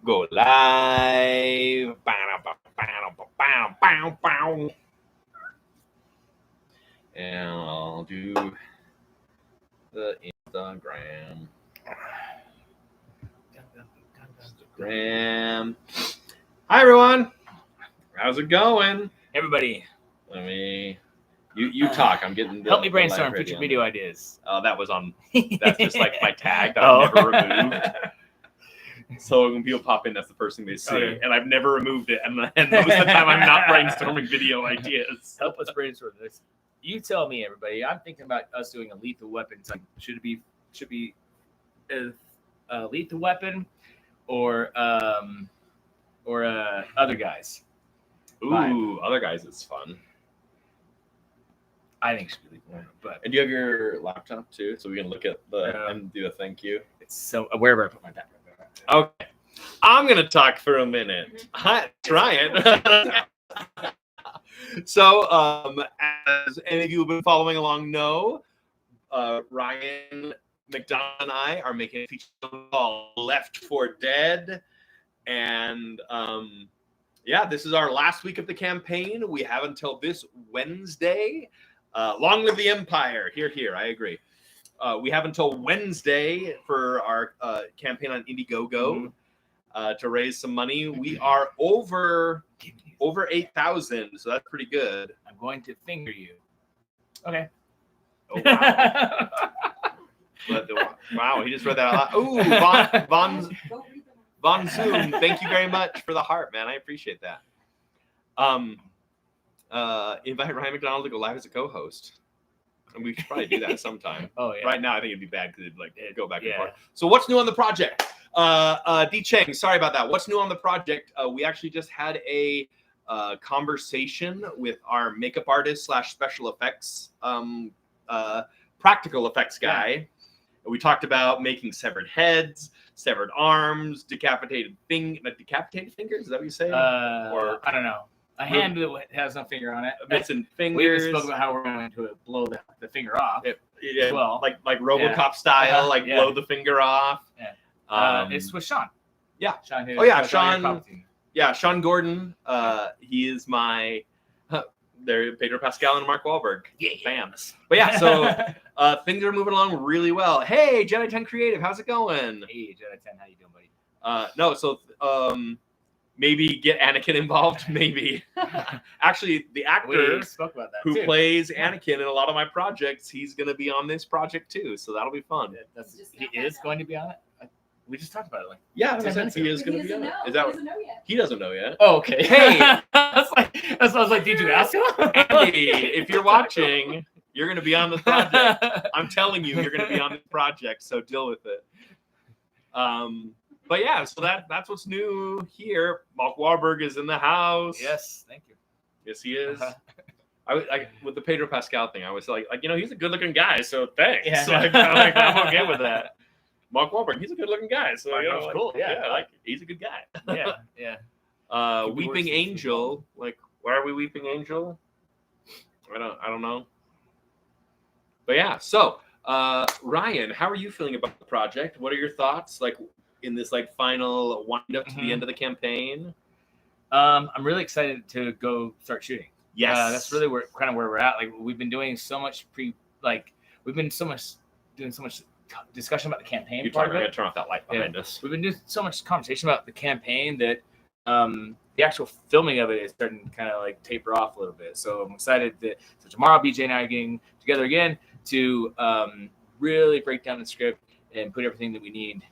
Go live. And I'll do the Instagram. Hi everyone. How's it going? Everybody, Let me. You talk. I'm getting. help me brainstorm future video ideas. That was on. That's just like my tag that I've never removed. So when people pop in, that's the first thing they see, Okay. and I've never removed it. And most of the time, I'm not brainstorming video ideas. Help us brainstorm this. You tell me, everybody. I'm thinking about us doing a lethal weapon. Should be a lethal weapon or other guys. Ooh, other guys is fun. I think it should be lethal weapon, but And do you have your laptop too, so we can look at the and do a thank you? it's so wherever I put my backpack. Okay, I'm gonna talk for a minute. Hi, Ryan. So, as any of you who've been following along know, Ryan McDonald and I are making a feature called Left 4 Dead, and yeah, this is our last week of the campaign. We have until this Wednesday. Long live the Empire! Here, I agree. We have until Wednesday for our campaign on Indiegogo to raise some money. We are over 8,000, so that's pretty good. I'm going to finger you. Okay. Oh wow! Wow, he just read that out loud. Ooh, Von Zoom, thank you very much for the heart, man. I appreciate that. Invite Ryan McDonald to go live as a co-host. And we should probably do that sometime. Oh yeah. Right now, I think it'd be bad because it'd go back and forth. So what's new on the project? D Cheng, sorry about that. What's new on the project? We actually just had a conversation with our makeup artist / special effects, practical effects guy. Yeah. We talked about making severed heads, severed arms, decapitated fingers. Is that what you say? Or I don't know. A hand that has no finger on it. Missing fingers. We just spoke about how we're going to blow the finger off. Yeah, well, like RoboCop style, blow the finger off. Yeah. It's with Sean. Yeah. Sean. Sean. Yeah, Sean Gordon. He is my. They're Pedro Pascal and Mark Wahlberg fans. But yeah, so things are moving along really well. Hey, Jedi 10 Creative, how's it going? Hey, Jedi 10, how you doing, buddy? No, so maybe get Anakin involved. Maybe. Actually, the actor who plays Anakin in a lot of my projects, he's going to be on this project too. So that'll be fun. He is going to be on it? We just talked about it. Yeah, he is going to be on it. Is that what? He doesn't know yet. Oh, okay. Hey, that's I was like, did you ask him? Andy, if you're watching, you're going to be on this project. I'm telling you, you're going to be on this project. So deal with it. But yeah, so that's what's new here. Mark Wahlberg is in the house. Yes, thank you. Yes, he is. I with the Pedro Pascal thing, I was like he's a good-looking guy, so thanks. Yeah. So I'm okay with that. Mark Wahlberg, he's a good-looking guy, so cool. Yeah, he's a good guy. Yeah. Weeping Angel, like, why are we Weeping Angel? I don't know. But yeah, so Ryan, how are you feeling about the project? What are your thoughts, like, in this final wind up to the end of the campaign? I'm really excited to go start shooting. Yes, that's really where we're at. Like, we've been doing so much doing so much discussion about the campaign. You're going to turn off that light behind us. We've been doing so much conversation about the campaign that the actual filming of it is starting to kind of like taper off a little bit. So I'm excited so tomorrow BJ and I are getting together again to really break down the script and put everything that we need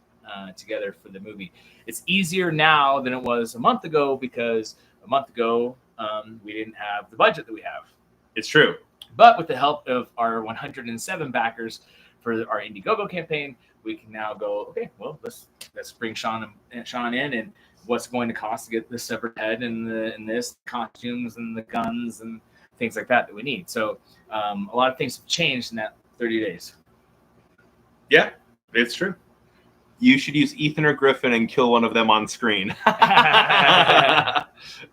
together for the movie. It's easier now than it was a month ago because a month ago we didn't have the budget that we have. It's true. But with the help of our 107 backers for our Indiegogo campaign, we can now go, okay, well, let's bring Sean in, and what's going to cost to get the severed head and this costumes and the guns and things like that we need. So a lot of things have changed in that 30 days. Yeah, it's true. You should use Ethan or Griffin and kill one of them on screen.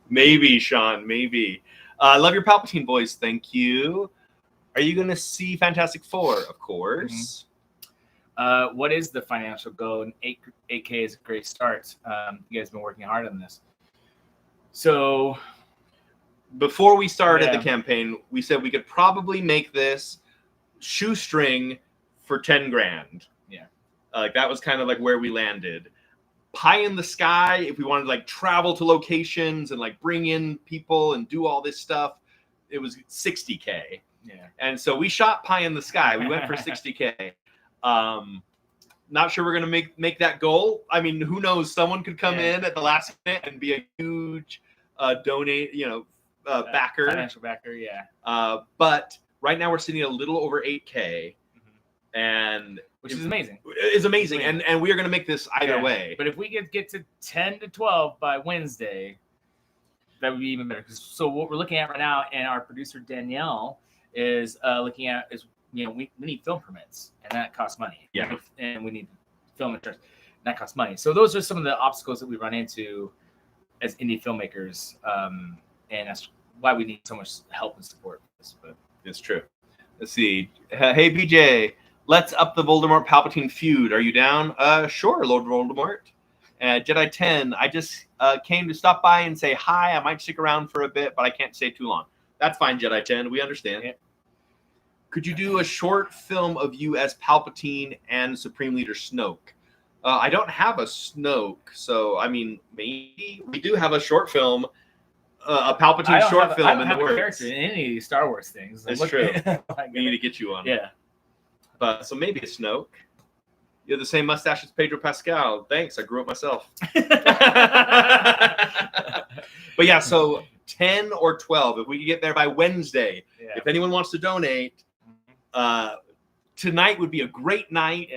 Maybe, Sean, maybe. Love your Palpatine boys. Thank you. Are you going to see Fantastic Four? Of course. what is the financial goal? And 8K is a great start. You guys have been working hard on this. So before we started the campaign, we said we could probably make this shoestring for 10 grand. Yeah. Like that was kind of like where we landed. Pie in the sky, if we wanted to like travel to locations and like bring in people and do all this stuff, it was 60K. Yeah. And so we shot pie in the sky. We went for 60K. Not sure we're gonna make that goal. I mean, who knows? Someone could come in at the last minute and be a huge donate, backer, financial backer. Yeah. But right now we're sitting at a little over 8K, and which is amazing. It's amazing, and we are gonna make this either way. But if we could get to 10 to 12 by Wednesday, that would be even better. So what we're looking at right now, and our producer Danielle is looking at is. We need film permits, and that costs money. Yeah. And we need film insurance, and that costs money. So those are some of the obstacles that we run into as indie filmmakers, and that's why we need so much help and support. But it's true. Let's see. Hey, BJ, let's up the Voldemort Palpatine feud. Are you down? Sure, Lord Voldemort. Jedi 10, I just came to stop by and say hi. I might stick around for a bit, but I can't stay too long. That's fine, Jedi 10. We understand. Yeah. Could you do a short film of you as Palpatine and Supreme Leader Snoke? I don't have a Snoke, so I mean, maybe we do have a short film, a Palpatine short film. I don't have a character in any of these Star Wars things. It's true. We need to get you on. Yeah. But so maybe a Snoke. You have the same mustache as Pedro Pascal. Thanks, I grew up myself. But yeah, so 10 or 12, if we could get there by Wednesday. Yeah. If anyone wants to donate. Tonight would be a great night,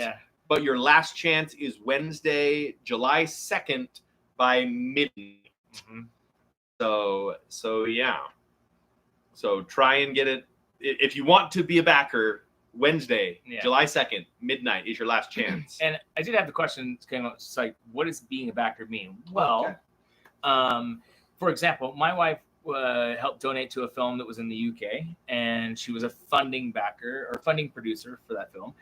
but your last chance is Wednesday, July 2nd by midnight. So yeah. So try and get it. If you want to be a backer, Wednesday, July 2nd, midnight is your last chance. And I did have the question came up. It's like, what does being a backer mean? Well, for example, my wife helped donate to a film that was in the UK, and she was a funding producer for that film.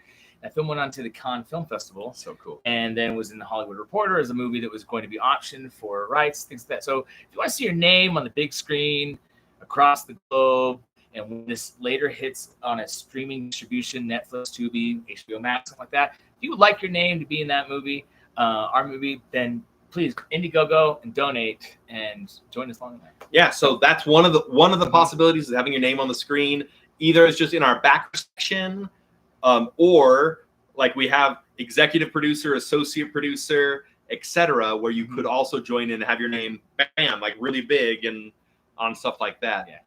That film went on to the Cannes Film Festival. So cool. And then was in the Hollywood Reporter as a movie that was going to be optioned for rights, things like that. So if you want to see your name on the big screen across the globe, and when this later hits on a streaming distribution, Netflix, Tubi, HBO Max, something like that, if you would like your name to be in that movie, our movie, then please Indiegogo and donate and join us along there. Yeah, so that's one of the possibilities is having your name on the screen. Either it's just in our back section, or like we have executive producer, associate producer, etc., where you could also join in and have your name, bam, like really big and on stuff like that. Yeah.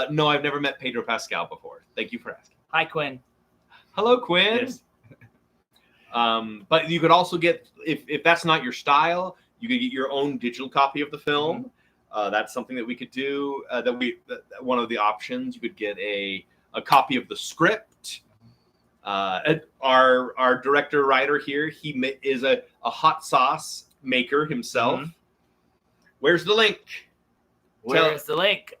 No, I've never met Pedro Pascal before. Thank you for asking. Hi, Quinn. Hello, Quinn. Yes. But you could also get, if that's not your style, you could get your own digital copy of the film. That's something that we could do. One of the options, you could get a copy of the script. Our director writer here, he is a hot sauce maker himself. Where's the link? Where's the link?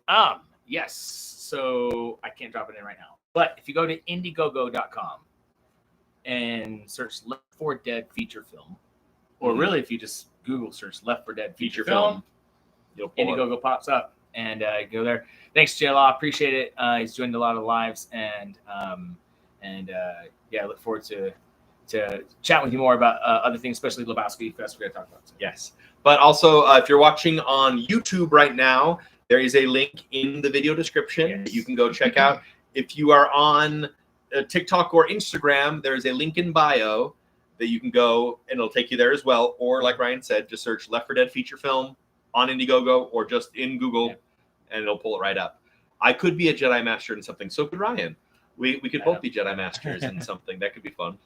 Yes. So I can't drop it in right now. But if you go to Indiegogo.com and search Left 4 Dead feature film, or really if you just Google search Left 4 Dead feature film, Indiegogo pops up, and go there. Thanks, JLaw. Appreciate it. He's joined a lot of lives, and I look forward to chatting with you more about other things, especially Lebowski Fest we're going to talk about. So. Yes. But also, if you're watching on YouTube right now, there is a link in the video description that you can go check out. If you are on TikTok or Instagram, there is a link in bio that you can go, and it'll take you there as well. Or like Ryan said, just search Left 4 Dead feature film on Indiegogo or just in Google, and it'll pull it right up. I could be a Jedi Master in something. So could Ryan. We could both be Jedi Masters in something. That could be fun.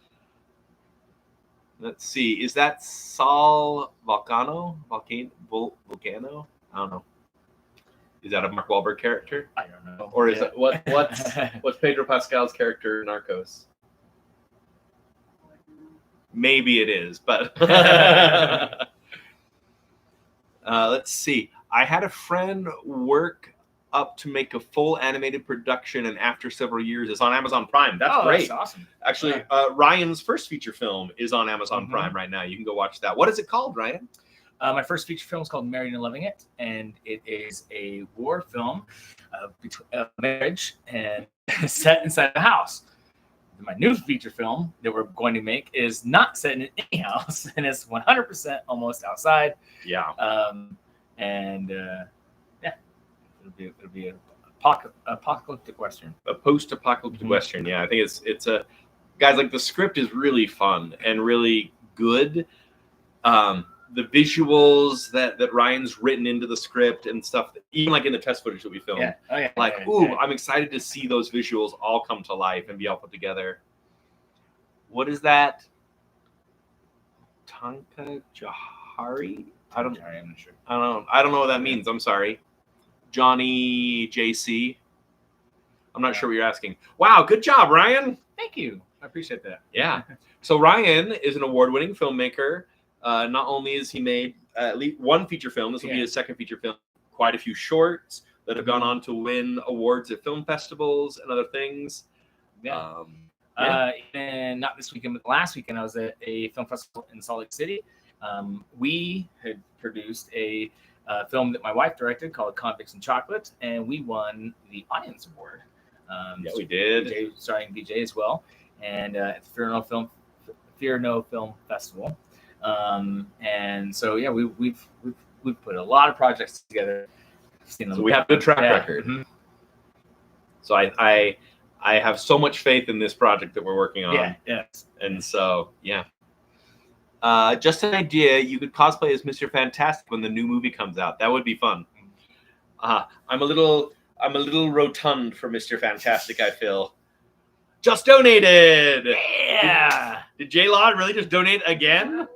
Let's see. Is that Saul Volcano? Volcano? I don't know. Is that a Mark Wahlberg character? I don't know. Or is it what's Pedro Pascal's character in Narcos? Maybe it is, but let's see. I had a friend work up to make a full animated production, and after several years, it's on Amazon Prime. That's great. That's awesome. Actually, Ryan's first feature film is on Amazon Prime right now. You can go watch that. What is it called, Ryan? My first feature film is called Married and Loving It, and it is a war film between marriage and set inside a house. My new feature film that we're going to make is not set in any house, and it's 100% almost outside. Yeah. It'll be a apocalyptic western. A post-apocalyptic western. Yeah, I think it's a guys, like, the script is really fun and really good. The visuals that Ryan's written into the script and stuff, even like in the test footage that we filmed. I'm excited to see those visuals all come to life and be all put together. What is that? Tonka Jahari? I'm not sure. I don't know what that means. I'm sorry. Johnny JC. I'm not sure what you're asking. Wow, good job, Ryan. Thank you. I appreciate that. Yeah. So Ryan is an award-winning filmmaker. Not only has he made at least one feature film, this will be his second feature film, quite a few shorts that have gone on to win awards at film festivals and other things. And not this weekend, but last weekend I was at a film festival in Salt Lake City. We had produced a film that my wife directed called Convicts and Chocolate, and we won the Audience Award. We did. BJ, starring BJ as well, and at the Fear No Film Festival. And so we've put a lot of projects together. So we have a good track record. Mm-hmm. So I have so much faith in this project that we're working on. And so just an idea, you could cosplay as Mr. Fantastic when the new movie comes out. That would be fun. I'm a little rotund for Mr. Fantastic, I feel. Just donated. Yeah. Did J-Law really just donate again?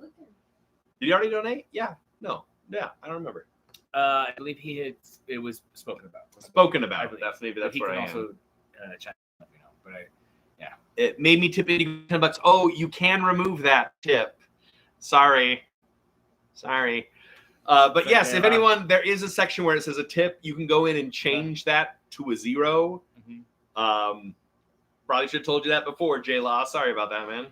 Did he already donate? Yeah. No. Yeah, I don't remember. I believe it was spoken about. Spoken about. That's where I am. Also check, let me know. But it made me tip $10. Oh, you can remove that tip. Sorry. But yes, if anyone, there is a section where it says a tip. You can go in and change that to a 0. Probably should have told you that before, J-Law. Sorry about that, man.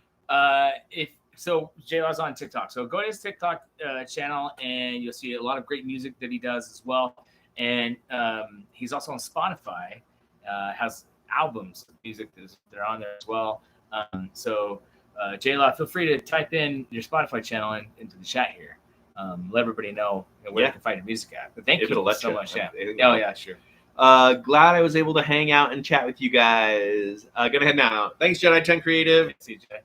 So J-Law's on TikTok. So go to his TikTok channel, and you'll see a lot of great music that he does as well. And he's also on Spotify. Has albums of music that are on there as well. So J-Law, feel free to type in your Spotify channel into the chat here. Let everybody know where you can find your music at. But thank you so much. Yeah. Sure. Glad I was able to hang out and chat with you guys. Gonna head now. Thanks, Jedi 10 Creative. See you, Jedi.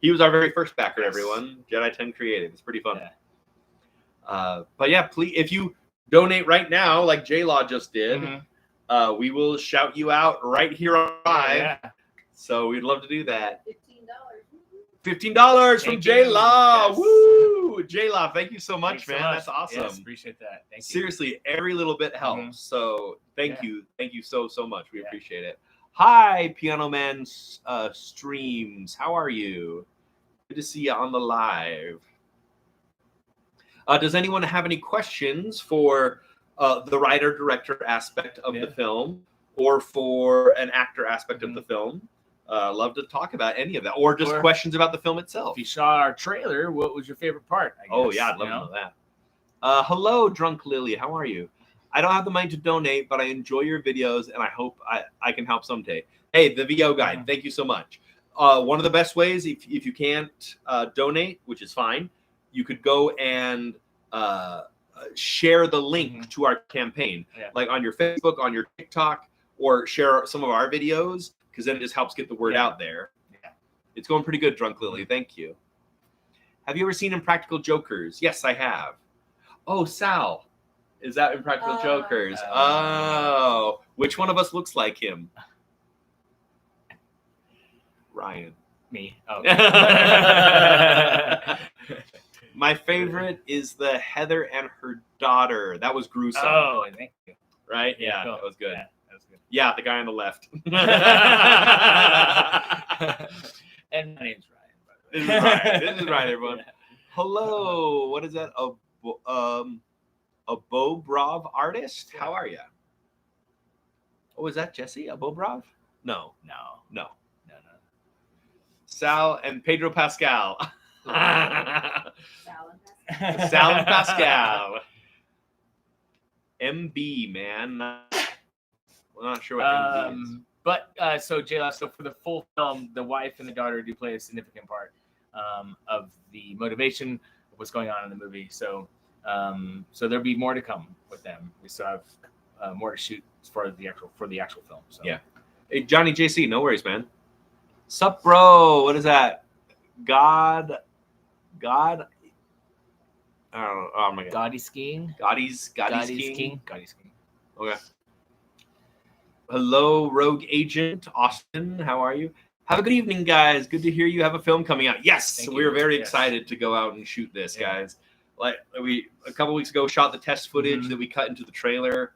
He was our very first backer, everyone. Jedi 10 Creative. It's pretty fun. But yeah, please, if you donate right now, like J-Law just did, we will shout you out right here on live. So we'd love to do that. $15 from J-Law. Woo! J-Law, thank you so much, man. That's awesome. Yes, appreciate that. Thank you. Seriously, every little bit helps. So thank you. Thank you so much. We appreciate it. Hi, Piano Man Streams. How are you? Good to see you on the live. Does anyone have any questions for the writer-director aspect of the film or for an actor aspect of the film? Love to talk about any of that, or just questions about the film itself. If you saw our trailer, what was your favorite part? I guess, oh yeah, I'd love to know that. Hello, Drunk Lily. How are you? I don't have the money to donate, but I enjoy your videos, and I hope I can help someday. Hey, the VO guide, thank you so much. One of the best ways, if you can't donate, which is fine, you could go and share the link to our campaign, like on your Facebook, on your TikTok, or share some of our videos, because then it just helps get the word out there. It's going pretty good, Drunk Lily. Thank you. Have you ever seen Impractical Jokers? Yes, I have. Oh, Sal. Is that Impractical Jokers? Oh. Which one of us looks like him? Ryan. Me. Oh. My favorite is the Heather and her daughter. That was gruesome. Oh, thank you. Right? Yeah, cool. That was good. Yeah, that was good. Yeah, the guy on the left. And my name's Ryan, by the way. This is Ryan. This is Ryan, everyone. Hello. What is that? A Bobrov artist? How are you? Oh, is that Jesse Abobrov? No. No. Sal and Pedro Pascal. Sal and Pascal. Sal and Pascal. MB, man. We're not sure what MB is. But so Jayla, so for the full film, the wife and the daughter do play a significant part of the motivation of what's going on in the movie. So there'll be more to come with them. We still have more to shoot for the actual film. So Yeah. Hey, Johnny JC, no worries, man. Sup, bro? What is that? God. I don't know. Oh my god. Gaudi skiing. Gaudi's Gaudi's king. king. Okay. Hello, Rogue Agent Austin. How are you? Have a good evening, guys. Good to hear you have a film coming out. Yes, Thank we're you. very Yes. excited to go out and shoot this, Yeah. guys. Like we a couple weeks ago shot the test footage Mhm. that we cut into the trailer.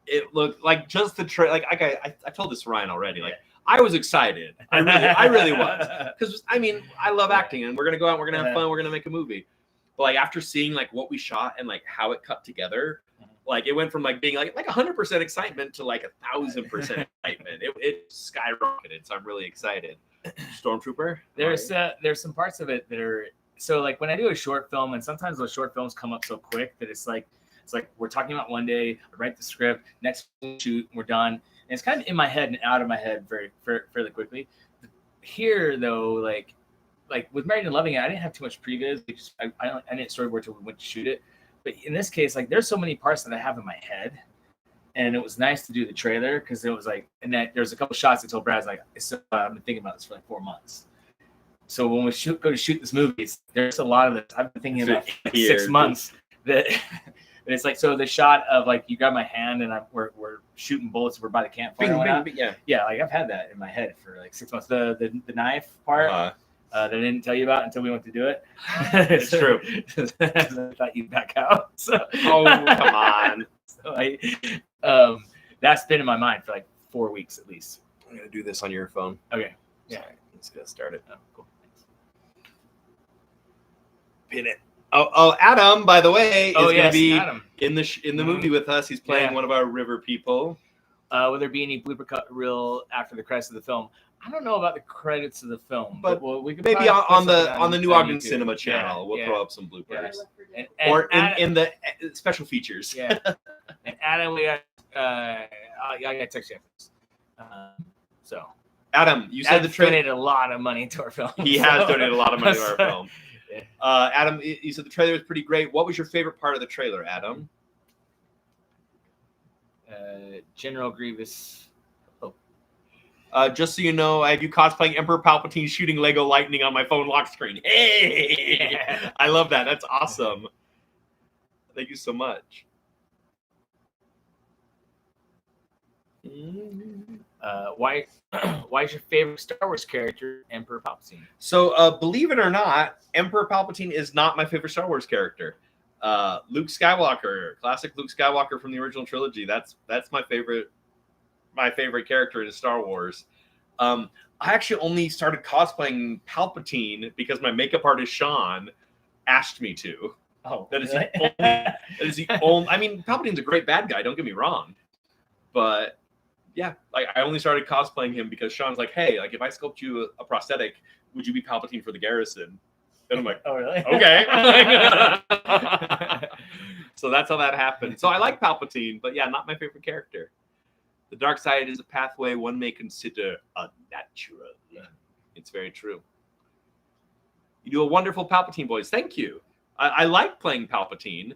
It looked like just the trailer. Like I told this to Ryan already. Like I was excited. I really was. Because I mean, I love acting, and we're gonna go out, and we're gonna have fun, we're gonna make a movie. But like after seeing like what we shot and like how it cut together, like it went from like being like 100% excitement to like 1,000% excitement. It skyrocketed, so I'm really excited. Stormtrooper. There's some parts of it that are so like when I do a short film, and sometimes those short films come up so quick that it's like we're talking about one day, I write the script, next shoot, we're done. And it's kind of in my head and out of my head fairly quickly. Here though, like with Married and Loving It, I didn't have too much previs because I didn't storyboard till we went to shoot it. But in this case, like there's so many parts that I have in my head, and it was nice to do the trailer because it was like, and that there's a couple shots I told Brad like, I've been thinking about this for like 4 months. So when we go to shoot this movie, there's a lot of this I've been thinking about for like 6 months. That and it's like so the shot of like you grab my hand and we're shooting bullets. We're by the campfire. Yeah, like I've had that in my head for like 6 months. The knife part. Uh-huh. That I didn't tell you about until we went to do it. It's true. I thought you'd back out. So. Oh, come on. So that's been in my mind for like 4 weeks at least. I'm going to do this on your phone. Okay. Yeah. Sorry. Let's get started. Oh, cool. Thanks. Pin it. Oh, Adam, by the way, is going to be Adam. in the movie with us. He's playing one of our river people. Will there be any blooper cut reel after the credits of the film? I don't know about the credits of the film, but we could maybe on the New Ogden YouTube. Cinema channel, we'll yeah. throw up some bloopers, And in the special features. Yeah, and Adam, we got I got to text you after this. So Adam, you said Adam's donated a lot of money to our film. He has donated a lot of money to our film. Yeah. Adam, you said the trailer was pretty great. What was your favorite part of the trailer, Adam? General Grievous. Just so you know, I have you cosplaying Emperor Palpatine shooting Lego lightning on my phone lock screen. Hey! Yeah. I love that. That's awesome. Thank you so much. Why is your favorite Star Wars character Emperor Palpatine? So, believe it or not, Emperor Palpatine is not my favorite Star Wars character. Luke Skywalker, classic Luke Skywalker from the original trilogy. That's my favorite character in Star Wars. I actually only started cosplaying Palpatine because my makeup artist Sean asked me to. Oh, That is really? that is the only. I mean, Palpatine's a great bad guy. Don't get me wrong, but yeah, like I only started cosplaying him because Sean's like, hey, like if I sculpt you a prosthetic, would you be Palpatine for the Garrison? And I'm like, Oh, really? okay. So that's how that happened. So I like Palpatine, but yeah, not my favorite character. The dark side is a pathway one may consider unnatural. It's very true. You do a wonderful Palpatine voice. Thank you. I like playing Palpatine,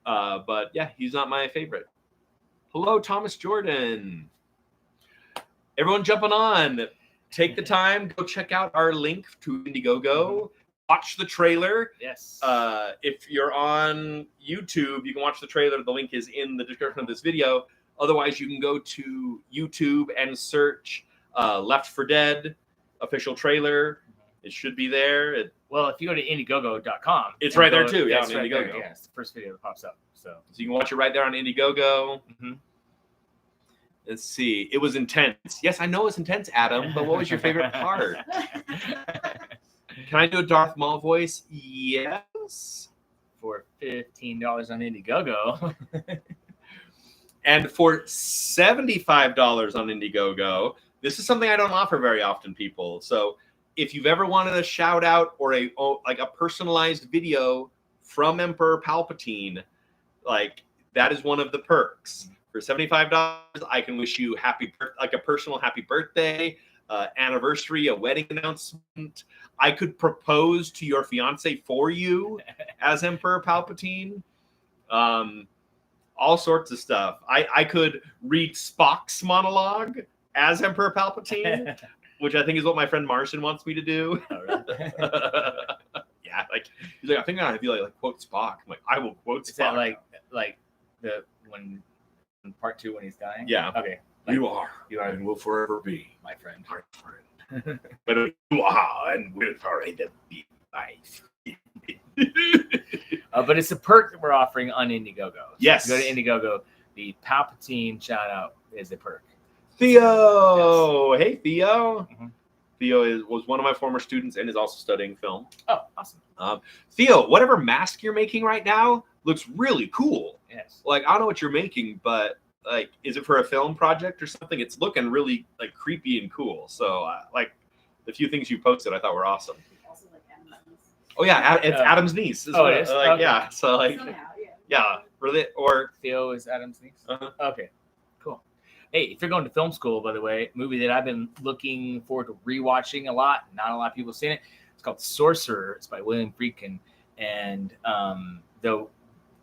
but yeah, he's not my favorite. Hello, Thomas Jordan. Everyone jumping on. Take the time. Go check out our link to Indiegogo. Watch the trailer. Yes. If you're on YouTube, you can watch the trailer. The link is in the description of this video. Otherwise, you can go to YouTube and search Left 4 Dead official trailer. It should be there. Well, if you go to Indiegogo.com, It's right there too. Yeah, on it's right Indiegogo. there. Yeah, it's the first video that pops up. So you can watch it right there on Indiegogo. Mhm. Let's see. It was intense. Yes, I know it's intense, Adam, but what was your favorite part? Can I do a Darth Maul voice? Yes. for $15 on Indiegogo. And for $75 on Indiegogo, this is something I don't offer very often, people. So if you've ever wanted a shout out or a personalized video from Emperor Palpatine, like that is one of the perks. For $75, I can wish you a personal happy birthday, anniversary, a wedding announcement. I could propose to your fiance for you as Emperor Palpatine. All sorts of stuff. I could read Spock's monologue as Emperor Palpatine, which I think is what my friend Martian wants me to do. All right. Yeah, like he's like, I think I have to like quote Spock. I'm like, I will quote Spock. Is that like the when in part 2 when he's dying? Yeah. Okay. You are and will forever be my friend, but you are and will forever be my friend. But it's a perk that we're offering on Indiegogo. So Yes. If you go to Indiegogo, the Palpatine shout out is a perk. Theo, yes. Hey Theo. Mhm. Theo was one of my former students and is also studying film. Oh, awesome. Theo, whatever mask you're making right now looks really cool. Yes. Like, I don't know what you're making, but like, is it for a film project or something? It's looking really like creepy and cool. So like the few things you posted, I thought were awesome. Also like Adam's. Oh yeah, it's Adam's niece. Oh, it is? Like, Okay. yeah. So like, Somehow, yeah. yeah, really, or Theo is Adam's niece. uh-huh. Okay, cool. Hey, if you're going to film school, by the way, a movie that I've been looking forward to rewatching a lot. Not a lot of people have seen it. It's called Sorcerer. It's by William Friedkin, and though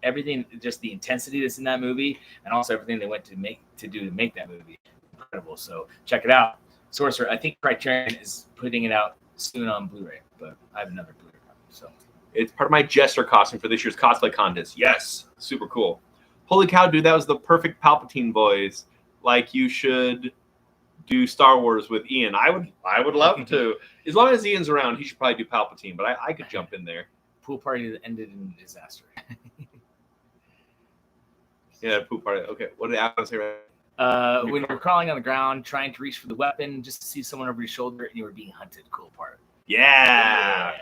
everything, just the intensity that's in that movie, and also everything they went to make that movie, incredible. So check it out, Sorcerer. I think Criterion is putting it out soon on Blu-ray, but I have another Blu-ray copy. So it's part of my Jester costume for this year's cosplay contest. Yes, super cool. Holy cow, dude, that was the perfect Palpatine voice. Like, you should do Star Wars with Ian. I would love to. As long as Ian's around, he should probably do Palpatine, but I could jump in there. pool party that ended in disaster. Yeah, pool party. Okay, what did Adam say right? When you're crawling on the ground, trying to reach for the weapon, just to see someone over your shoulder, and you were being hunted. Cool part. Yeah.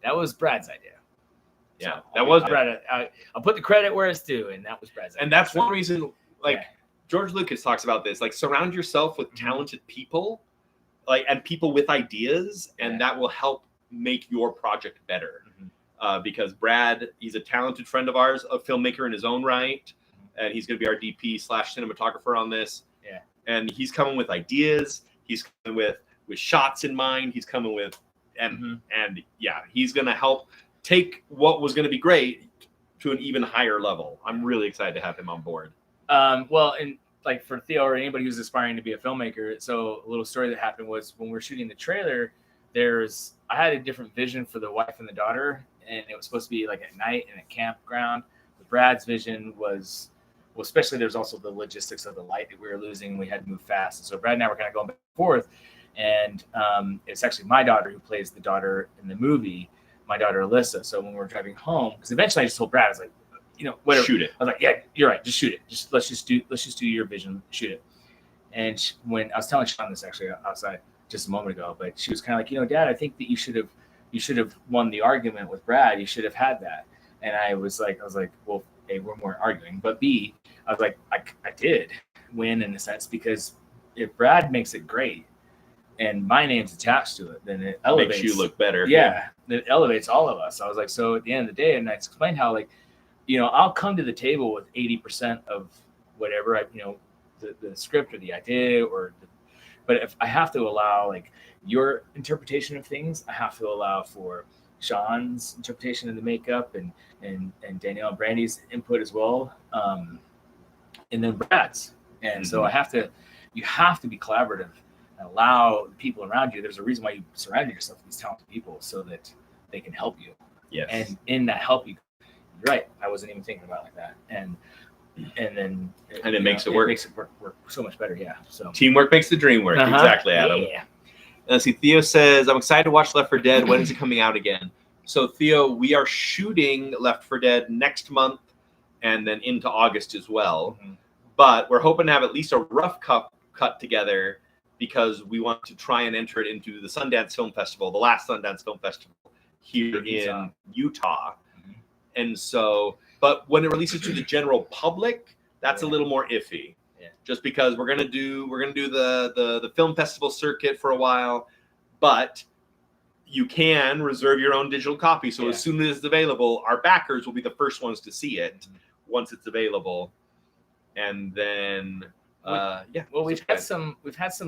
That was Brad's idea. Yeah, So, that was Brad. I'll put the credit where it's due, and that was Brad's idea. And that's one reason, like, Yeah. George Lucas talks about this, like, surround yourself with talented people, like, and people with ideas, and that will help make your project better. Because Brad, he's a talented friend of ours, a filmmaker in his own right, and he's going to be our DP/cinematographer on this. Yeah. And he's coming with ideas. He's coming with shots in mind. He's coming with, and yeah, he's going to help take what was going to be great to an even higher level. I'm really excited to have him on board. Well, and like for Theo or anybody who's aspiring to be a filmmaker, so a little story that happened was when we were shooting the trailer, I had a different vision for the wife and the daughter, and it was supposed to be like at night in a campground. But Brad's vision was, well, especially there's also the logistics of the light that we were losing. We had to move fast. And so Brad and I were kind of going back and forth. And it's actually my daughter who plays the daughter in the movie, my daughter Alyssa. So when we were driving home, because eventually I just told Brad, I was like, you know, whatever. Shoot it. I was like, yeah, you're right. Just shoot it. Let's just do your vision. Shoot it. And when I was telling Sean this actually outside just a moment ago, but she was kind of like, you know, Dad, I think that you should have won the argument with Brad. You should have had that. And I was like, well, A, we weren't arguing, but B, I was like, I did win in a sense, because if Brad makes it great and my name's attached to it, then it elevates. Makes you look better. Yeah, it elevates all of us. I was like, so at the end of the day, and I explained how, like, you know, I'll come to the table with 80% of whatever the script or the idea but if I have to allow like your interpretation of things, I have to allow for Sean's interpretation of the makeup and Danielle and Brandy's input as well, and then Brad's. And so you have to be collaborative and allow the people around you. There's a reason why you surrounded yourself with these talented people, so that they can help you. Yes. And in that help, you're right. I wasn't even thinking about it like that. And then it makes it work. It makes it work so much better. Yeah. So Teamwork makes the dream work. Exactly, Adam. Yeah. Let's see. Theo says, I'm excited to watch Left 4 Dead. When is it coming out again? So, Theo, we are shooting Left 4 Dead next month and then into August as well. But we're hoping to have at least a rough cut together, because we want to try and enter it into the Sundance Film Festival, the last Sundance Film Festival here in Utah. And so, but when it releases to the general public, That's a little more iffy. Yeah. Just because we're gonna do the film festival circuit for a while, but you can reserve your own digital copy. So as soon as it's available, our backers will be the first ones to see it once it's available. And then well, we've had some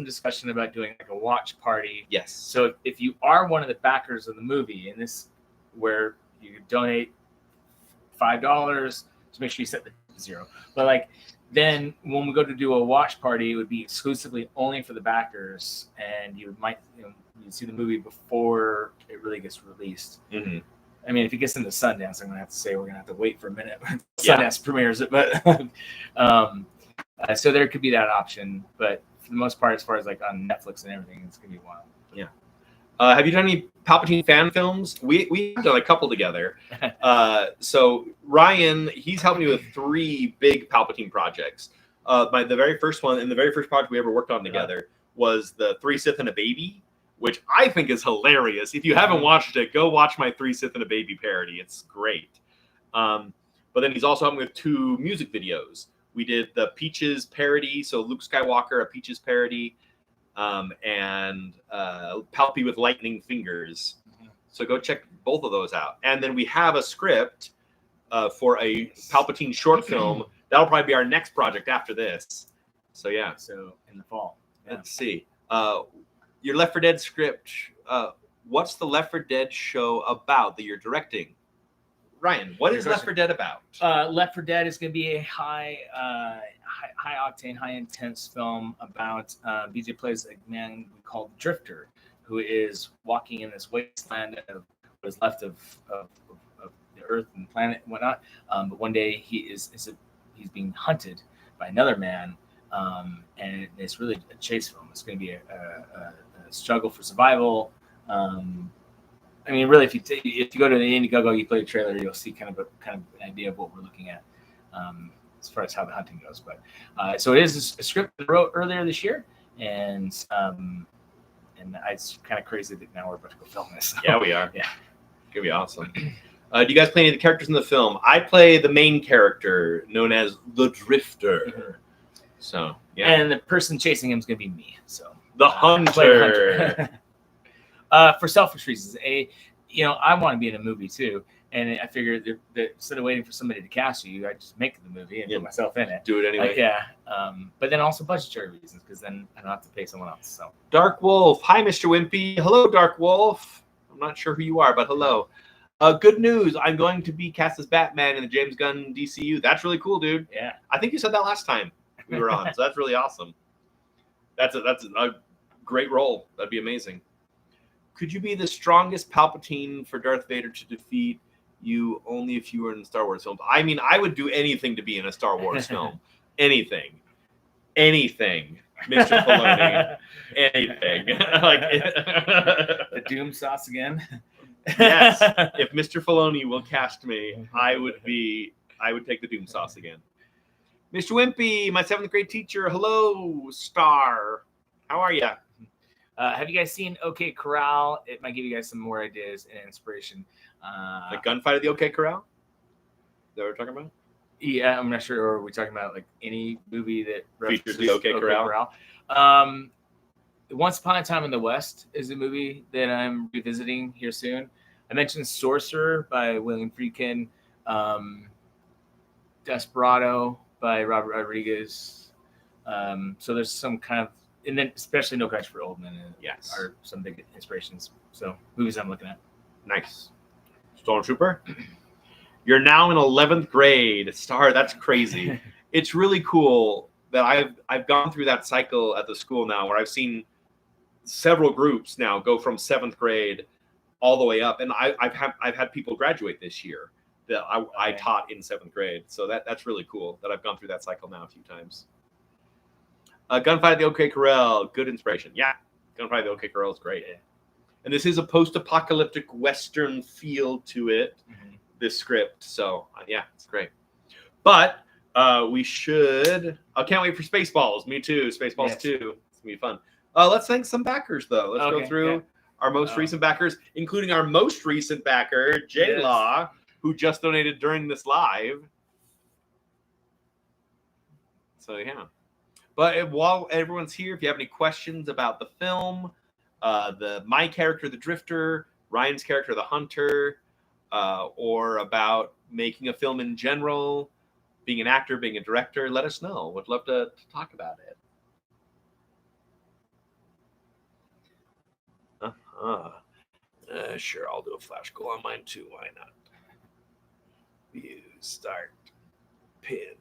discussion about doing like a watch party. Yes. So if you are one of the backers of the movie, and this where you donate $5, to make sure you set the $0. But like then when we go to do a watch party, it would be exclusively only for the backers, and you'd see the movie before it really gets released. Mm-hmm. I mean, if it gets into Sundance, I'm gonna have to say we're gonna have to wait for a minute. Sundance premieres it, but so there could be that option. But for the most part, as far as like on Netflix and everything, it's gonna be wild. Yeah. Have you done any Palpatine fan films? We've done a couple together. So Ryan, he's helped me with 3 big Palpatine projects. The very first one, and the very first project we ever worked on together was the 3 Sith and a Baby, which I think is hilarious. If you haven't watched it, go watch my 3 Sith and a Baby parody. It's great. But then he's also helped me with 2 music videos. We did the Peaches parody, so Luke Skywalker, a Peaches parody, and Palpy with lightning fingers. So go check both of those out. And then we have a script for a Palpatine short film. That'll probably be our next project after this. So yeah. So in the fall. Yeah. Let's see. Your Left 4 Dead script. What's the Left 4 Dead show about that you're directing? Ryan, what is Left 4 Dead about? Left 4 Dead is going to be a high octane, high intense film about BJ plays a man we call Drifter, who is walking in this wasteland of what is left of the Earth and planet and whatnot. But one day he's being hunted by another man, and it's really a chase film. It's going to be a struggle for survival. I mean, really, if you go to the Indiegogo, you play the trailer, you'll see kind of an idea of what we're looking at as far as how the hunting goes. But so it is a script I wrote earlier this year, and it's kind of crazy that now we're about to go film this. So, yeah, we are. Yeah, it's gonna be awesome. Do you guys play any of the characters in the film? I play the main character, known as the Drifter. Mm-hmm. So yeah, and the person chasing him is gonna be me. So the Hunter. For selfish reasons, I want to be in a movie too, and I figured that instead of waiting for somebody to cast you, I just make the movie and put myself in it. Do it anyway. But then also budgetary reasons, because then I don't have to pay someone else. So Dark Wolf, hi Mr. Wimpy. Hello, Dark Wolf. I'm not sure who you are, but hello. Good news. I'm going to be cast as Batman in the James Gunn DCU. That's really cool, dude. Yeah. I think you said that last time we were on, so that's really awesome. That's a great role. That'd be amazing. Could you be the strongest Palpatine for Darth Vader to defeat you only if you were in Star Wars films? I mean, I would do anything to be in a Star Wars film. Anything, Mr. Filoni. Anything. The Doom sauce again. Yes. If Mr. Filoni will cast me, I would take the Doom sauce again. Mr. Wimpy, my 7th grade teacher. Hello, Star. How are you? Have you guys seen OK Corral? It might give you guys some more ideas and inspiration. The gunfight at the OK Corral? Is that what we're talking about? Yeah, I'm not sure. Or are we talking about like any movie that features the OK Corral? Once Upon a Time in the West is a movie that I'm revisiting here soon. I mentioned Sorcerer by William Friedkin, Desperado by Robert Rodriguez. So there's some kind of, and then especially No Country for Old Men are some big inspirations. So movies I'm looking at. Nice. Stormtrooper. You're now in 11th grade. Star, that's crazy. It's really cool that I've gone through that cycle at the school now where I've seen several groups now go from 7th grade all the way up. And I've had people graduate this year that I taught in 7th grade. So that's really cool that I've gone through that cycle now a few times. Gunfight at the OK Corral, good inspiration. Yeah, Gunfight at the OK Corral is great. Yeah. And this is a post-apocalyptic Western feel to it, this script. So, yeah, it's great. But we should... I can't wait for Spaceballs. Me too. Spaceballs 2. It's going to be fun. Let's thank some backers, though. Let's go through our most recent backers, including our most recent backer, J-Law, who just donated during this live. So yeah. But while everyone's here, if you have any questions about the film, my character, the Drifter, Ryan's character, the Hunter, or about making a film in general, being an actor, being a director, let us know. Would love to talk about it. Sure, I'll do a flash goal on mine too. Why not? View, start, pin.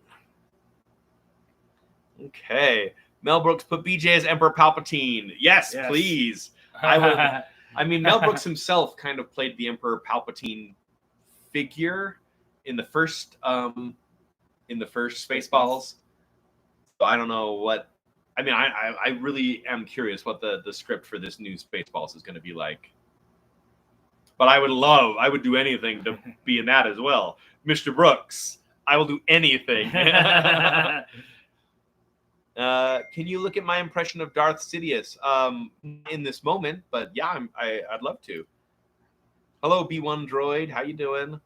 Okay. Mel Brooks put BJ as Emperor Palpatine. Yes. Please. I would. I mean, Mel Brooks himself kind of played the Emperor Palpatine figure in the first Spaceballs. So I don't know what. I mean, I really am curious what the script for this new Spaceballs is going to be like. But I would do anything to be in that as well. Mr. Brooks, I will do anything. Can you look at my impression of Darth Sidious in this moment? But yeah, I'd love to. Hello, B1 Droid. How you doing?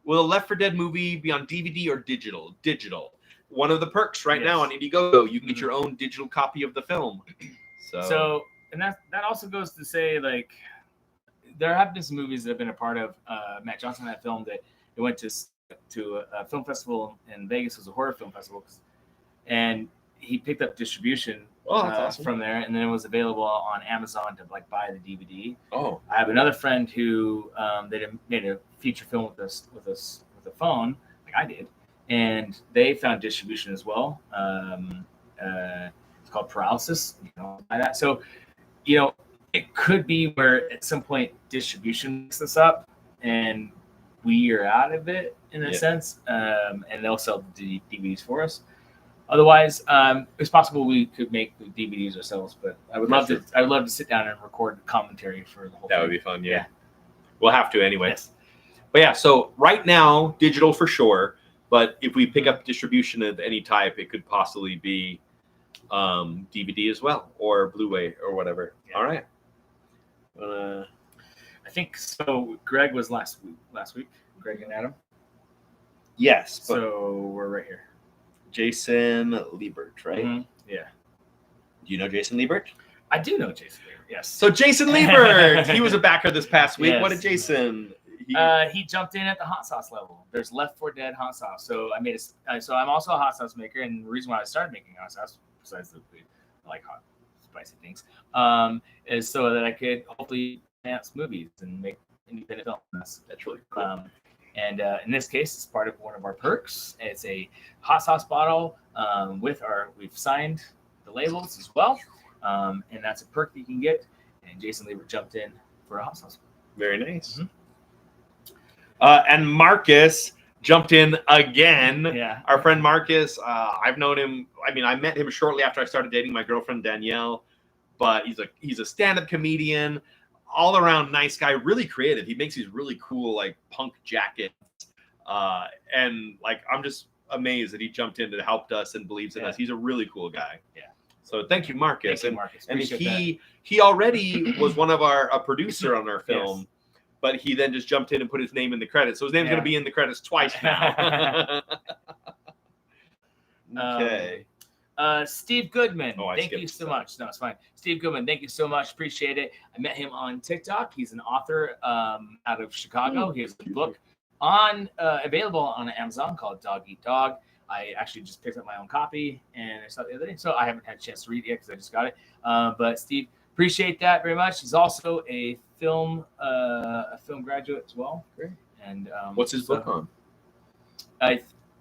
Will a Left 4 Dead movie be on DVD or digital? Digital. One of the perks right now on Indiegogo, you can get your own digital copy of the film. So and that also goes to say, like, there have been some movies that have been a part of Matt Johnson that film that it went to a film festival in Vegas. It was a horror film festival, and he picked up distribution awesome. from there, and then it was available on Amazon to like buy the DVD. Oh, I have another friend who they made a feature film with a phone, like I did, and they found distribution as well. It's called Paralysis. You know, buy that. So, you know, it could be where at some point distribution mixes this up, and we are out of it in a sense, and they'll sell the DVDs for us. Otherwise, it's possible we could make the DVDs ourselves, but I would love to. I would love to sit down and record commentary for the whole thing. That would be fun. Yeah. We'll have to anyway. Yes. But yeah, so right now, digital for sure. But if we pick up distribution of any type, it could possibly be DVD as well, or Blu-ray or whatever. Yeah. All right. I think so. Greg was last week. Greg and Adam. Yes. So we're right here. Jason Liebert, right? Mm-hmm. Yeah. Do you know Jason Liebert? I do know Jason Liebert, yes. So Jason Liebert, he was a backer this past week. Yes. What did Jason? He jumped in at the hot sauce level. There's Left 4 Dead hot sauce. So I made so I'm also a hot sauce maker, and the reason why I started making hot sauce, besides the I like hot spicy things, is so that I could hopefully enhance movies and make independent films. That's really cool. And in this case, it's part of one of our perks. It's a hot sauce bottle we've signed the labels as well. And that's a perk that you can get. And Jason Liebert jumped in for a hot sauce. Very nice. Mm-hmm. And Marcus jumped in again. Yeah. Our friend Marcus, I've known him. I mean, I met him shortly after I started dating my girlfriend, Danielle. But he's a stand-up comedian. All around nice guy, really creative. He makes these really cool like punk jackets, and like I'm just amazed that he jumped in and helped us and believes in us. He's a really cool guy. Yeah. So thank you, Marcus. Thank you, Marcus. And he already was one of a producer on our film, but he then just jumped in and put his name in the credits. So his name's going to be in the credits twice now. Okay. Steve Goodman, thank you so much. No, it's fine. Steve Goodman, thank you so much. Appreciate it. I met him on TikTok. He's an author out of Chicago. He has a book available on Amazon called Dog Eat Dog. I actually just picked up my own copy and I saw it the other day, so I haven't had a chance to read it yet because I just got it. But Steve, appreciate that very much. He's also a film graduate as well. Great. And what's his book on?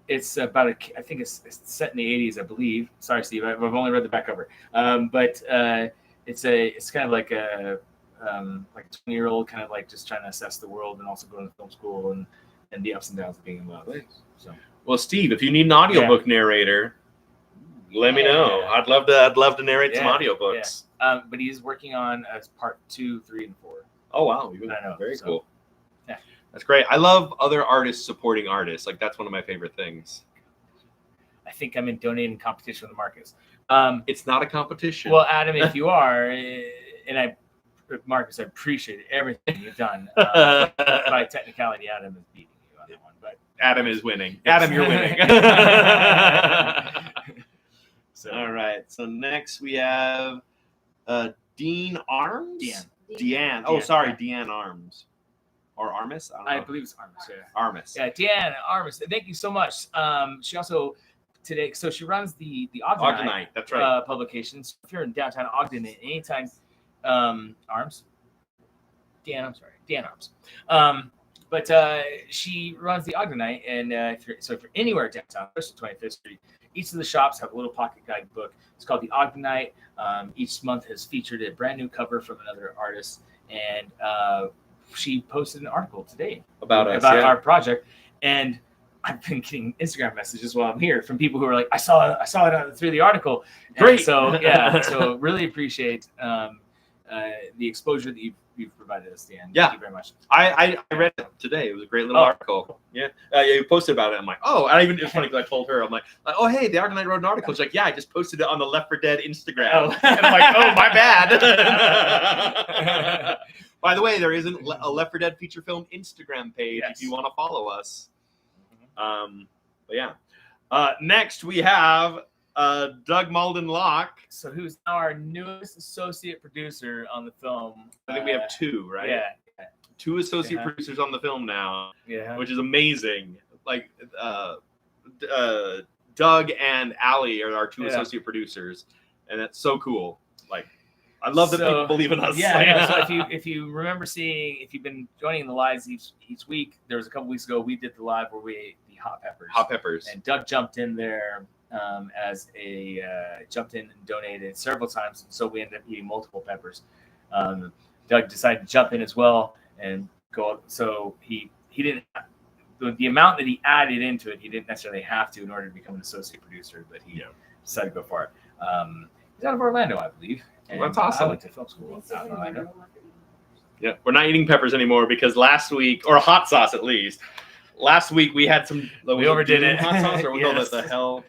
It's about I think it's set in the 80s, I believe. Sorry, Steve, I've only read the back cover. But it's kind of like a 20-year-old kind of like just trying to assess the world and also going to film school and the ups and downs of being in love. So, well, Steve, if you need an audiobook narrator, let me know. I'd love to narrate some audiobooks. Yeah. But he's working on part 2, 3, and 4. Oh wow, I know. Very cool. Yeah. That's great. I love other artists supporting artists. Like that's one of my favorite things. I think I'm in donating competition with Marcus. It's not a competition. Well, Adam, if you are, and Marcus, I appreciate everything you've done. By technicality, Adam is beating you on that one, but Adam is winning. Adam, you're winning. So All right. So next we have Dean Arms. Deanne. Oh, Deanne, sorry, yeah. Deanne Arms. Or Armis? I don't I know. believe it's Armis. Yeah. Armis. Yeah, Deanne Armis. Thank you so much. She also today, so she runs the Ogdenite. That's right. Publications. If you're in downtown Ogden at any time, Arms. Deanne, I'm sorry, Deanne Arms. But she runs the Ogdenite, and if you're anywhere downtown, especially 25th Street, each of the shops have a little pocket guidebook. It's called the Ogdenite. Each month has featured a brand new cover from another artist, and she posted an article today About our project, and I've been getting Instagram messages while I'm here from people who are like, I saw it through the article. And Great. so yeah, so really appreciate the exposure that you've provided us, Dan. Yeah. Thank you very much. I read it today. It was a great little article. Yeah. Yeah, you posted about it. I'm like, oh, it's funny because I told her, I'm like, oh, hey, the Argonite wrote an article. She's like, yeah, I just posted it on the Left 4 Dead Instagram. Oh. And I'm like, oh, my bad. By the way, there is a Left 4 Dead feature film Instagram page if you want to follow us. But yeah. Next, we have Doug Malden Locke. So who's now our newest associate producer on the film. I think we have two, right? Yeah. 2 associate producers on the film now, Yeah. which is amazing. Like Doug and Allie are our 2 associate producers, and that's so cool. Like, I love that people believe in us. Yeah. So if you remember if you've been joining the lives each week, there was a couple weeks ago we did the live where we ate the hot peppers. And Doug jumped in there jumped in and donated several times, so we ended up eating multiple peppers. Doug decided to jump in as well and go. So he didn't. The amount that he added into it, he didn't necessarily have to in order to become an associate producer, but he decided to go for it. He's out of Orlando, I believe. Well, that's awesome. I went to film school out in Orlando. Yeah, we're not eating peppers anymore because last week, or hot sauce at least. Last week we had some. We overdid it. Hot sauce, or Yes. the hell?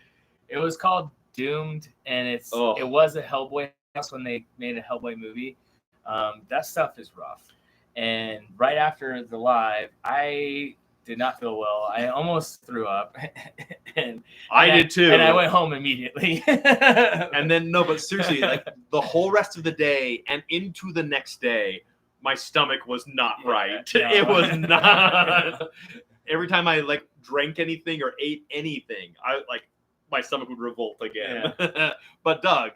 It was called Doomed, and it was a Hellboy house when they made a Hellboy movie. That stuff is rough. And right after the live, I did not feel well. I almost threw up. and I did too. And I went home immediately. And then, no, but seriously, like the whole rest of the day and into the next day, my stomach was not right. No. It was not. Every time I like drank anything or ate anything, my stomach would revolt again. Yeah. But Doug,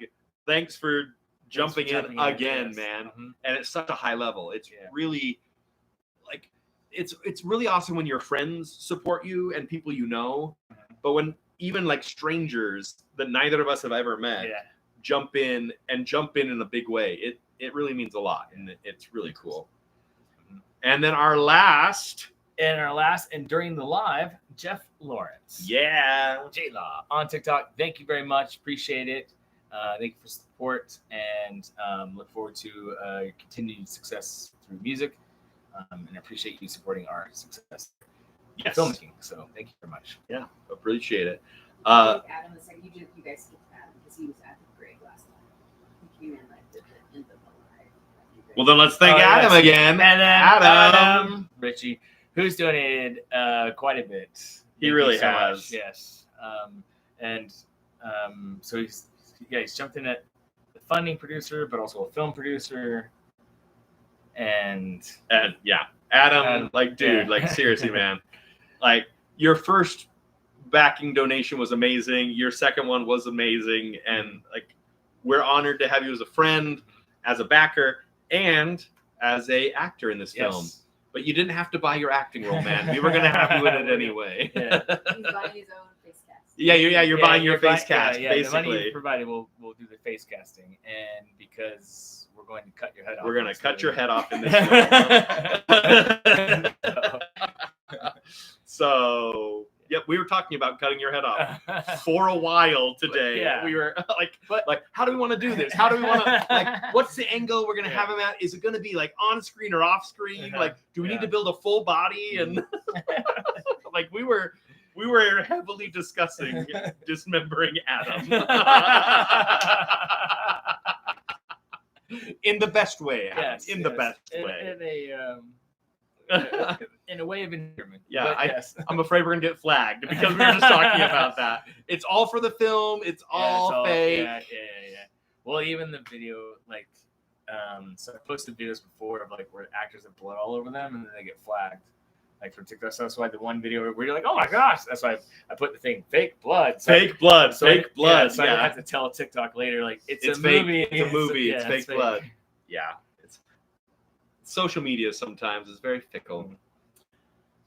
thanks for jumping in again, man. Mm-hmm. And it's such a high level. It's really like it's really awesome when your friends support you and people you know. But when even like strangers that neither of us have ever met jump in in a big way, it really means a lot, and it's really cool. And then our last and during the live, Jeff Lawrence. Yeah. J-Law on TikTok. Thank you very much. Appreciate it. Thank you for support, and look forward to your continued success through music. And I appreciate you supporting our success in filmmaking. So thank you very much. Yeah, appreciate it. Adam, you guys skipped Adam because he was at the grade last time. He came in like the end of the live. Well, then let's thank Adam again. And then Adam Richie, who's donated quite a bit. He really has. Much. Yes. So he's jumped in at the funding producer, but also a film producer. And Adam, like seriously, man, like your first backing donation was amazing. Your second one was amazing. And like, we're honored to have you as a friend, as a backer, and as a actor in this film. But you didn't have to buy your acting role, man. We were going to have you in it anyway. He's buying his own face cast. You're buying your face cast, basically. The money you provided, we'll do the face casting. And because we're going to cut your head off. We're going to cut your head off in this one. So, we were talking about cutting your head off for a while today. Yeah. We were like, how do we want to do this? How do we want to, like, what's the angle we're going to have him at? Is it going to be like on screen or off screen? Like, do we need to build a full body? And like, we were heavily discussing dismembering Adam. In the best way, Adam. Yes, in the best way. In a in a way of endearment. Yeah, but yes. I'm afraid we're gonna get flagged because we were just talking about that. It's all for the film. It's all fake. Yeah. Well, even the video, like, so I posted videos before of like where actors have blood all over them and then they get flagged, like from TikTok. So that's why the one video where you're like, oh my gosh, that's why I put the thing fake blood. So Fake blood. So Fake blood. So I have to tell TikTok later, like it's a fake. movie. It's a movie. Yeah, it's fake blood. Yeah. It's social media sometimes is very fickle.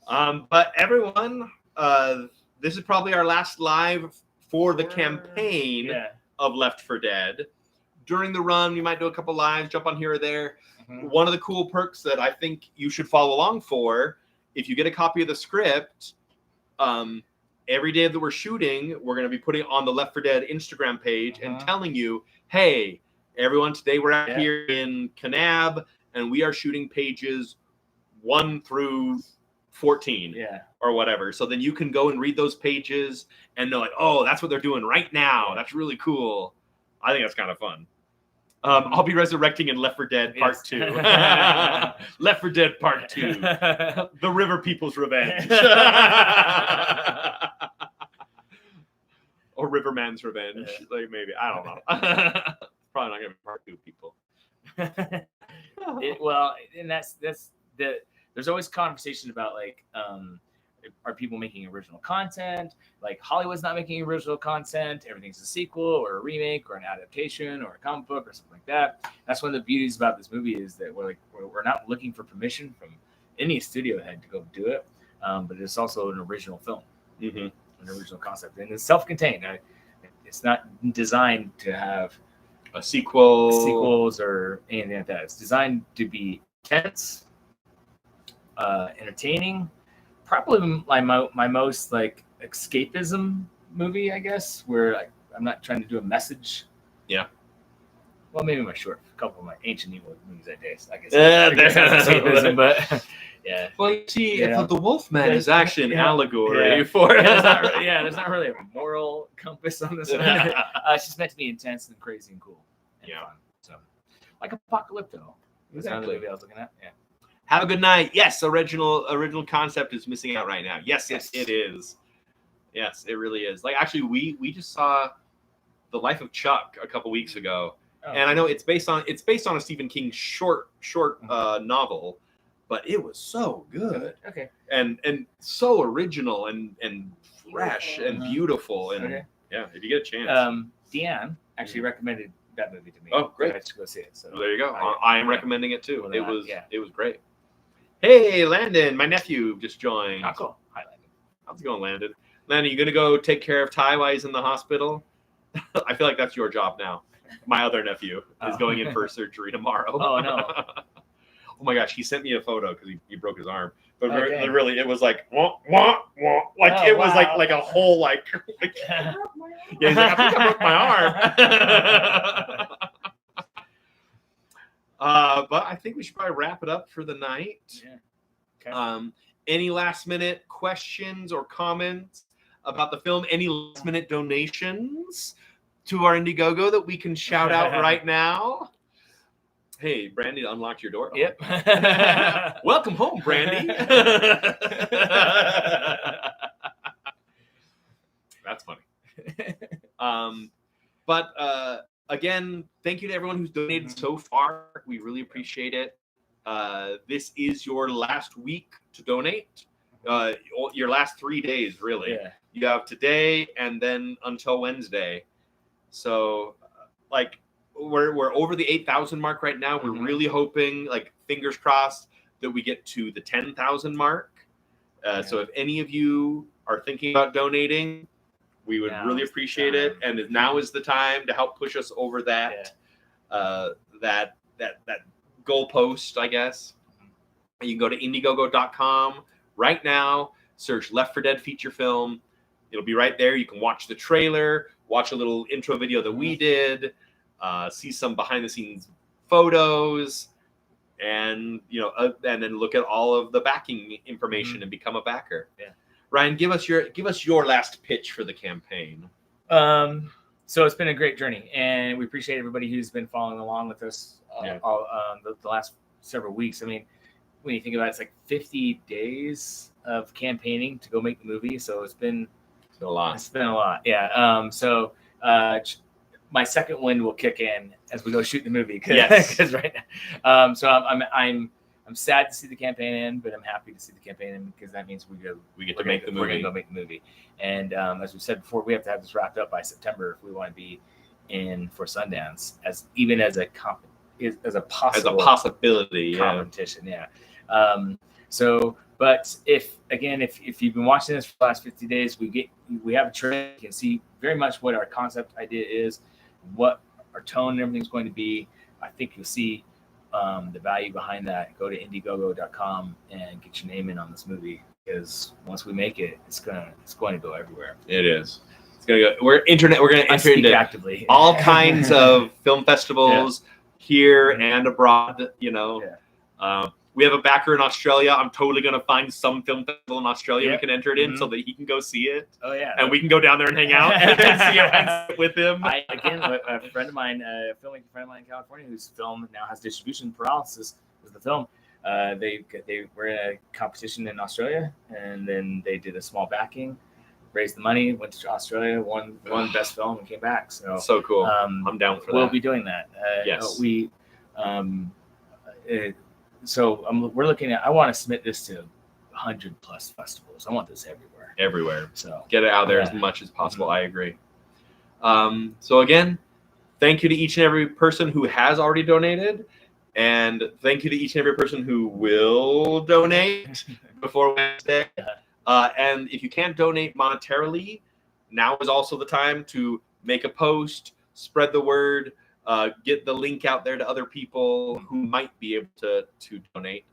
But everyone, this is probably our last live for the campaign of Left 4 Dead. During the run, we might do a couple lives, jump on here or there. One of the cool perks that I think you should follow along for, if you get a copy of the script, every day that we're shooting, we're going to be putting it on the Left 4 Dead Instagram page and telling you, hey, everyone, today we're out here in Kanab, and we are shooting pages 1 through 14 or whatever. So then you can go and read those pages and know, like, oh, that's what they're doing right now. That's really cool. I think that's kind of fun. I'll be resurrecting in Left 4 Dead Part 2. Left 4 Dead Part 2. The River People's Revenge. Or Riverman's Revenge. Like, maybe. I don't know. Probably not going to be Part 2 people. Well, and that's the... There's always conversation about, like, are people making original content? Like, Hollywood's not making original content. Everything's a sequel or a remake or an adaptation or a comic book or something like that. That's one of the beauties about this movie is that we're not looking for permission from any studio head to go do it, but it's also an original film, an original concept, and it's self-contained. It's not designed to have a sequels or anything like that. It's designed to be intense, entertaining, probably my most like escapism movie, I guess, where I'm not trying to do a message. Yeah. Well, maybe my short, a couple of my Ancient Evil movies I guess. That's escapism, but yeah. Well, you see, the Wolfman is actually an allegory for. There's not really a moral compass on this one. It's just meant to be intense and crazy and cool. And fun. So, like Apocalypto. That's another movie I was looking at. Yeah. Have a good night. Yes, original concept is missing out right now. Yes, it is. Yes, it really is. Like, actually, we just saw The Life of Chuck a couple weeks ago, and I know it's based on a Stephen King short novel, but it was so good. Okay. And so original and fresh and beautiful and if you get a chance. Deanne actually recommended that movie to me. Oh, great! I had to go see it. So there you go. I am recommending it too. It was great. Hey, Landon, my nephew just joined. Oh, cool. Hi, Landon. How's it going, Landon? Landon, you gonna go take care of Ty while he's in the hospital? I feel like that's your job now. My other nephew is going in for surgery tomorrow. Oh no! Oh my gosh, he sent me a photo because he broke his arm. But really, it was like wah, wah, wah. Like it was like a whole like yeah. He's like, I think I broke my arm. But I think we should probably wrap it up for the night. Yeah. Okay. Any last minute questions or comments about the film? Any last minute donations to our Indiegogo that we can shout out right now? Hey, Brandy, unlocked your door. Yep. Welcome home, Brandy. That's funny. But again, thank you to everyone who's donated so far. We really appreciate it. This is your last week to donate. Your last 3 days, really. Yeah. You have today and then until Wednesday. So, like, we're over the 8,000 mark right now. We're really hoping, like, fingers crossed, that we get to the 10,000 mark. So if any of you are thinking about donating, we would really appreciate it. And now is the time to help push us over that that goalpost, I guess. You can go to Indiegogo.com right now, search Left 4 Dead feature film. It'll be right there. You can watch the trailer, watch a little intro video that we did, see some behind the scenes photos, and and then look at all of the backing information and become a backer. Yeah. Ryan, give us your last pitch for the campaign. So it's been a great journey, and we appreciate everybody who's been following along with us the last several weeks. I mean, when you think about it, it's like 50 days of campaigning to go make the movie. So it's been a lot. It's been a lot. Yeah. So my second wind will kick in as we go shoot the movie. Yes. Because right now, so I'm sad to see the campaign end, but I'm happy to see the campaign end because that means we get to make the movie. We're gonna go make the movie. And as we said before, we have to have this wrapped up by September if we want to be in for Sundance as a possibility competition. Yeah. So, but if you've been watching this for the last 50 days, we have a trailer. You can see very much what our concept idea is, what our tone and everything's going to be. I think you'll see the value behind that. Go to Indiegogo.com and get your name in on this movie because once we make it, it's going to go everywhere. It is. It's gonna go. We're gonna enter into actively all kinds of film festivals here and abroad. You know. Yeah. We have a backer in Australia. I'm totally going to find some film festival in Australia we can enter it in so that he can go see it. Oh, yeah. And we can go down there and hang out and see it with him. A friend of mine, a filmmaking friend of mine in California whose film now has distribution paralysis is the film. They were in a competition in Australia, and then they did a small backing, raised the money, went to Australia, won best film, and came back. So cool. I'm down for that. We'll be doing that. Yes. We're looking at. I want to submit this to 100+ festivals. I want this everywhere. So get it out there as much as possible. I agree. So again, thank you to each and every person who has already donated, and thank you to each and every person who will donate before Wednesday. And if you can't donate monetarily, now is also the time to make a post, spread the word. Get the link out there to other people who might be able to donate.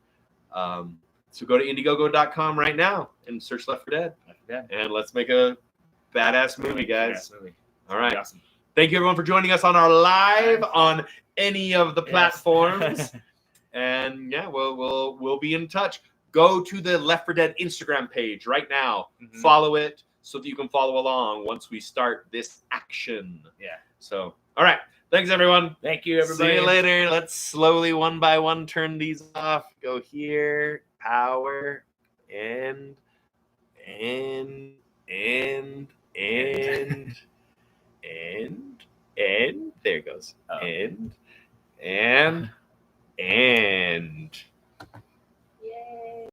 So go to Indiegogo.com right now and search Left 4 Dead. And let's make a badass movie, guys. All right. Awesome. Thank you, everyone, for joining us on our live on any of the platforms. And yeah, we'll be in touch. Go to the Left 4 Dead Instagram page right now. Follow it so that you can follow along once we start this action. Yeah. So, all right. Thanks, everyone. Thank you, everybody. See you later. Let's slowly, one by one, turn these off. Go here. Power. And. There it goes. Oh. And.